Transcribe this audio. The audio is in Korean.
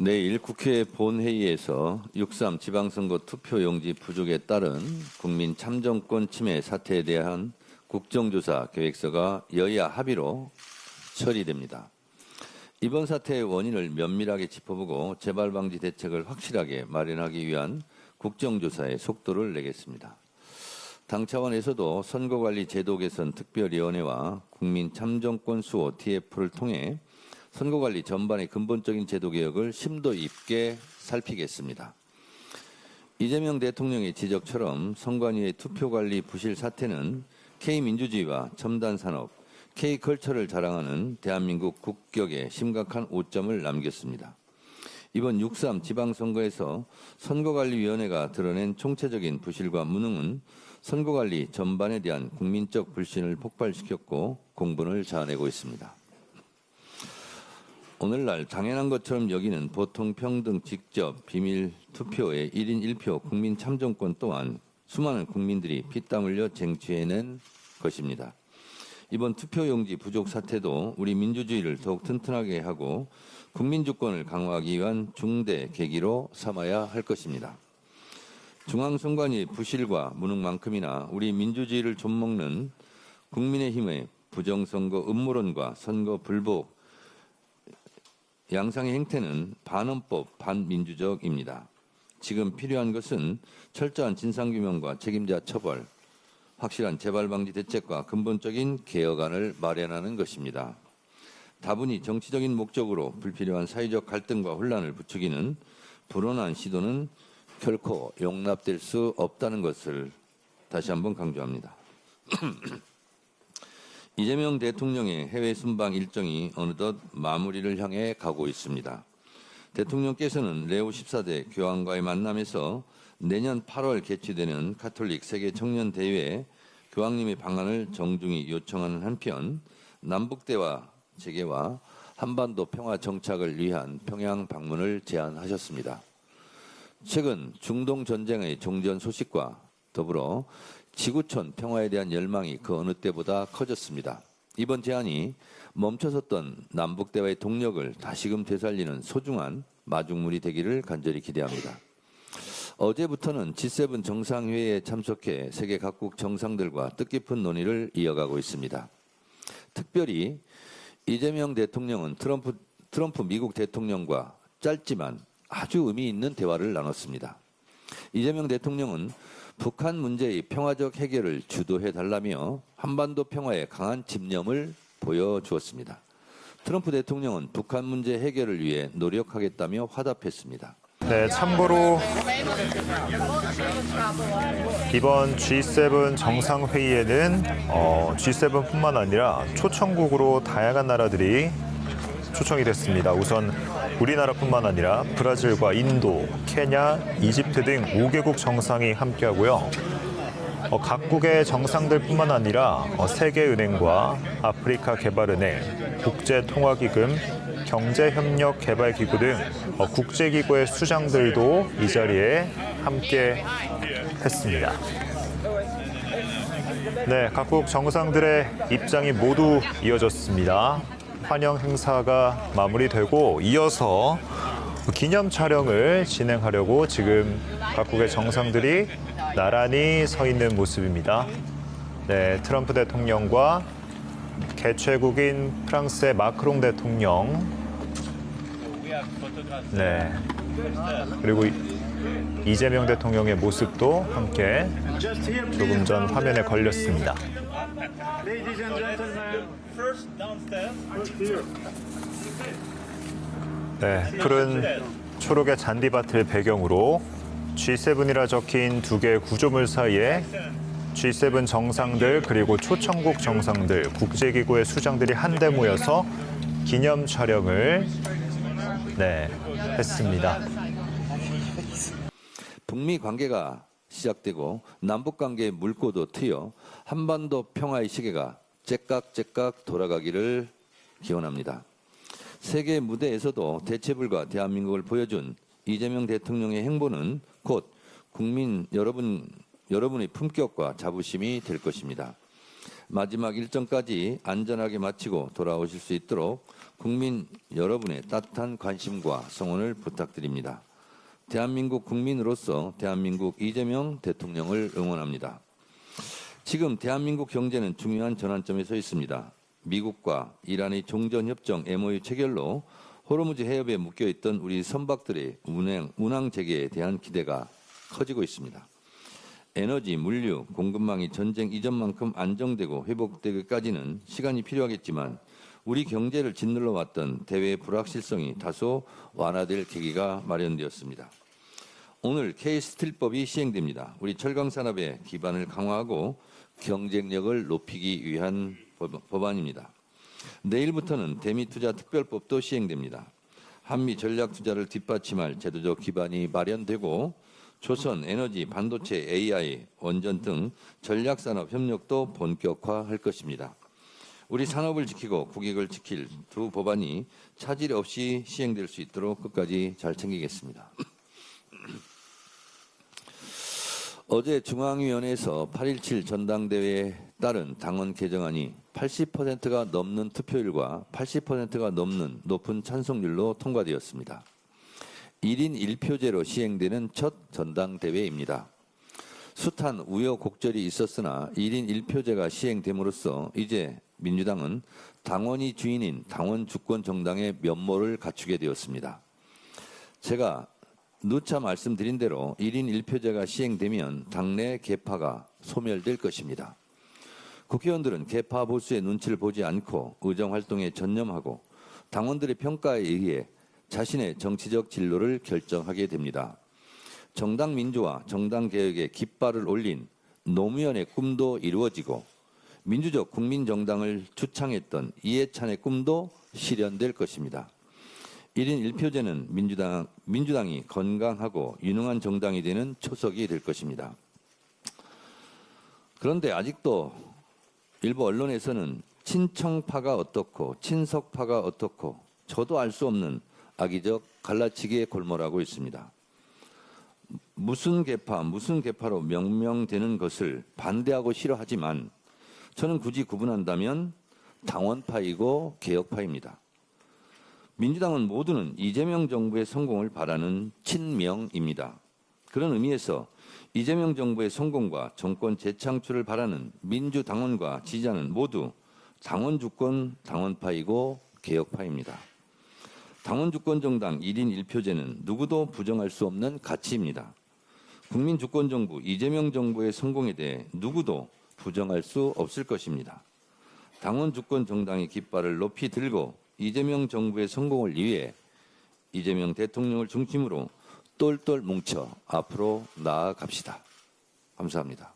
내일 국회 본회의에서 6.3 지방선거 투표용지 부족에 따른 국민 참정권 침해 사태에 대한 국정조사 계획서가 여야 합의로 처리됩니다. 이번 사태의 원인을 면밀하게 짚어보고 재발 방지 대책을 확실하게 마련하기 위한 국정조사에 속도를 내겠습니다. 당 차원에서도 선거관리 제도 개선 특별위원회와 국민 참정권 수호 TF를 통해 선거관리 전반의 근본적인 제도 개혁을 심도 있게 살피겠습니다. 이재명 대통령의 지적처럼 선관위의 투표관리 부실 사태는 K민주주의와 첨단산업, K컬처를 자랑하는 대한민국 국격에 심각한 오점을 남겼습니다. 이번 6.3 지방선거에서 선거관리위원회가 드러낸 총체적인 부실과 무능은 선거관리 전반에 대한 국민적 불신을 폭발시켰고 공분을 자아내고 있습니다. 오늘날 당연한 것처럼 여기는 보통평등 직접 비밀 투표의 1인 1표 국민 참정권 또한 수많은 국민들이 피땀 흘려 쟁취해낸 것입니다. 이번 투표용지 부족 사태도 우리 민주주의를 더욱 튼튼하게 하고 국민주권을 강화하기 위한 중대 계기로 삼아야 할 것입니다. 중앙선관위의 부실과 무능만큼이나 우리 민주주의를 좀먹는 국민의힘의 부정선거 음모론과 선거 불복 양상의 행태는 반헌법, 반민주적입니다. 지금 필요한 것은 철저한 진상규명과 책임자 처벌, 확실한 재발방지 대책과 근본적인 개혁안을 마련하는 것입니다. 다분히 정치적인 목적으로 불필요한 사회적 갈등과 혼란을 부추기는 불온한 시도는 결코 용납될 수 없다는 것을 다시 한번 강조합니다. 이재명 대통령의 해외 순방 일정이 어느덧 마무리를 향해 가고 있습니다. 대통령께서는 레오 14대 교황과의 만남에서 내년 8월 개최되는 가톨릭 세계 청년 대회에 교황님의 방한을 정중히 요청하는 한편 남북대화 재개와 한반도 평화 정착을 위한 평양 방문을 제안하셨습니다. 최근 중동 전쟁의 종전 소식과 더불어 지구촌 평화에 대한 열망이 그 어느 때보다 커졌습니다. 이번 제안이 멈춰섰던 남북대화의 동력을 다시금 되살리는 소중한 마중물이 되기를 간절히 기대합니다. 어제부터는 G7 정상회의에 참석해 세계 각국 정상들과 뜻깊은 논의를 이어가고 있습니다. 특별히 이재명 대통령은 트럼프 미국 대통령과 짧지만 아주 의미 있는 대화를 나눴습니다. 이재명 대통령은 북한 문제의 평화적 해결을 주도해달라며 한반도 평화에 강한 집념을 보여주었습니다. 트럼프 대통령은 북한 문제 해결을 위해 노력하겠다며 화답했습니다. 네, 참고로 이번 G7 정상회의에는 G7뿐만 아니라 초청국으로 다양한 나라들이 초청이 됐습니다. 우선 우리나라뿐만 아니라 브라질과 인도, 케냐, 이집트 등 5개국 정상이 함께하고요. 각국의 정상들뿐만 아니라 세계은행과 아프리카 개발은행, 국제통화기금, 경제협력개발기구 등 국제기구의 수장들도 이 자리에 함께 했습니다. 네, 각국 정상들의 입장이 모두 이어졌습니다. 환영 행사가 마무리되고 이어서 기념 촬영을 진행하려고 지금 각국의 정상들이 나란히 서 있는 모습입니다. 네, 트럼프 대통령과 개최국인 프랑스의 마크롱 대통령, 네, 그리고 이재명 대통령의 모습도 함께 조금 전 화면에 걸렸습니다. 네, 푸른 초록의 잔디밭을 배경으로 G7이라 적힌 두 개의 구조물 사이에 G7 정상들 그리고 초청국 정상들, 국제기구의 수장들이 한데 모여서 기념 촬영을 했습니다. 북미 관계가 시작되고 남북 관계의 물꼬도 트여 한반도 평화의 시계가 째깍째깍 돌아가기를 기원합니다. 세계 무대에서도 대체불가 대한민국을 보여준 이재명 대통령의 행보는 곧 국민 여러분의 품격과 자부심이 될 것입니다. 마지막 일정까지 안전하게 마치고 돌아오실 수 있도록 국민 여러분의 따뜻한 관심과 성원을 부탁드립니다. 대한민국 국민으로서 대한민국 이재명 대통령을 응원합니다. 지금 대한민국 경제는 중요한 전환점에 서 있습니다. 미국과 이란의 종전협정 MOU 체결로 호르무즈 해협에 묶여있던 우리 선박들의 운항 재개에 대한 기대가 커지고 있습니다. 에너지, 물류, 공급망이 전쟁 이전만큼 안정되고 회복되기까지는 시간이 필요하겠지만 우리 경제를 짓눌러 왔던 대외 불확실성이 다소 완화될 계기가 마련되었습니다. 오늘 K스틸법이 시행됩니다. 우리 철강산업의 기반을 강화하고 경쟁력을 높이기 위한 법안입니다. 내일부터는 대미투자특별법도 시행됩니다. 한미 전략투자를 뒷받침할 제도적 기반이 마련되고 조선, 에너지, 반도체, AI, 원전 등 전략산업 협력도 본격화할 것입니다. 우리 산업을 지키고 국익을 지킬 두 법안이 차질 없이 시행될 수 있도록 끝까지 잘 챙기겠습니다. 어제 중앙위원회에서 8.17 전당대회에 따른 당원 개정안이 80%가 넘는 투표율과 80%가 넘는 높은 찬성률로 통과되었습니다. 1인 1표제로 시행되는 첫 전당대회입니다. 숱한 우여곡절이 있었으나 1인 1표제가 시행됨으로써 이제 민주당은 당원이 주인인 당원 주권 정당의 면모를 갖추게 되었습니다. 제가 누차 말씀드린 대로 1인 1표제가 시행되면 당내 계파가 소멸될 것입니다. 국회의원들은 계파 보수의 눈치를 보지 않고 의정활동에 전념하고 당원들의 평가에 의해 자신의 정치적 진로를 결정하게 됩니다. 정당 민주화, 정당 개혁에 깃발을 올린 노무현의 꿈도 이루어지고 민주적 국민정당을 주창했던 이해찬의 꿈도 실현될 것입니다. 1인 1표제는 민주당이 건강하고 유능한 정당이 되는 초석이 될 것입니다. 그런데 아직도 일부 언론에서는 친청파가 어떻고 친석파가 어떻고 저도 알 수 없는 악의적 갈라치기에 골몰하고 있습니다. 무슨 계파로 명명되는 것을 반대하고 싫어하지만 저는 굳이 구분한다면 당원파이고 개혁파입니다. 민주당은 모두는 이재명 정부의 성공을 바라는 친명입니다. 그런 의미에서 이재명 정부의 성공과 정권 재창출을 바라는 민주당원과 지지자는 모두 당원 주권 당원파이고 개혁파입니다. 당원 주권 정당 1인 1표제는 누구도 부정할 수 없는 가치입니다. 국민 주권 정부 이재명 정부의 성공에 대해 누구도 부정할 수 없을 것입니다. 당원 주권 정당의 깃발을 높이 들고 이재명 정부의 성공을 위해 이재명 대통령을 중심으로 똘똘 뭉쳐 앞으로 나아갑시다. 감사합니다.